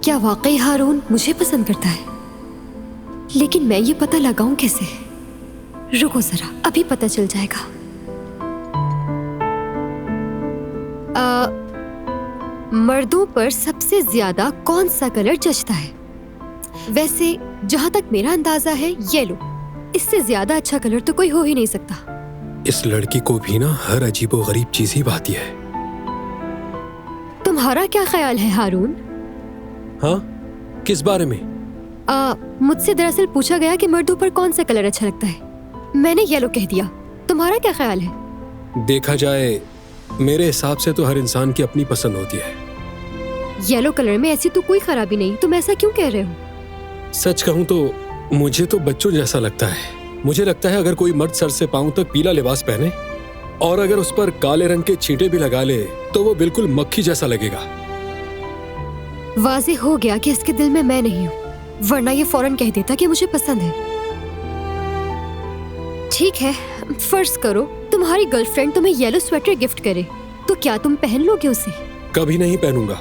क्या वाकई हारून मुझे पसंद करता है? लेकिन मैं ये पता लगाऊं कैसे? रुको जरा, अभी पता चल जाएगा। मर्दों पर सबसे ज्यादा कौन सा कलर जचता है? वैसे जहां तक मेरा अंदाजा है येलो। इससे ज्यादा अच्छा कलर तो कोई हो ही नहीं सकता। इस लड़की को भी ना हर अजीबोगरीब चीज ही भाती है। तुम्हारा क्या ख्याल है हारून? हाँ, किस बारे में? मुझसे दरअसल पूछा गया कि मर्दों पर कौन सा कलर अच्छा लगता है। मैंने येलो कह दिया। तुम्हारा क्या ख्याल है? देखा जाए मेरे हिसाब से तो हर इंसान की अपनी पसंद होती है। येलो कलर में ऐसी तो कोई खराबी नहीं, तुम ऐसा क्यों कह रहे हो? सच कहूँ तो मुझे तो बच्चों जैसा लगता है। मुझे लगता है अगर कोई मर्द सर से पांव तक पीला लिबास पहने और अगर उस पर काले रंग के छींटे भी लगा ले तो वो बिल्कुल मक्खी जैसा लगेगा। वाज़ेह हो गया कि इसके दिल में मैं नहीं हूँ, वरना ये फौरन कह देता कि मुझे पसंद है। ठीक है, फर्ज करो तुम्हारी गर्लफ्रेंड तुम्हें येलो स्वेटर गिफ्ट करे, तो क्या तुम पहन लोगे उसे? कभी नहीं पहनूंगा।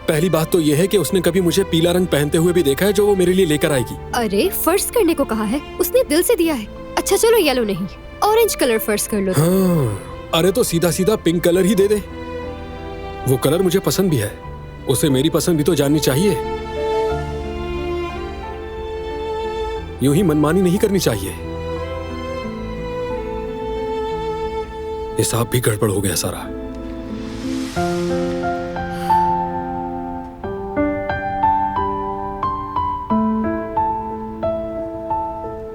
पहली बात तो यह है कि उसने कभी मुझे पीला रंग पहनते हुए भी देखा है जो वो मेरे लिए लेकर आएगी। अरे फर्ज करने को कहा है, उसने दिल से दिया है। अच्छा चलो येलो नहीं, ऑरेंज कलर फर्ज कर लो। हाँ, अरे तो सीधा सीधा पिंक कलर ही दे दे। वो कलर मुझे पसंद भी है, उसे मेरी पसंद भी तो जाननी चाहिए। यूं ही मनमानी नहीं करनी चाहिए। हिसाब भी गड़बड़ हो गया सारा।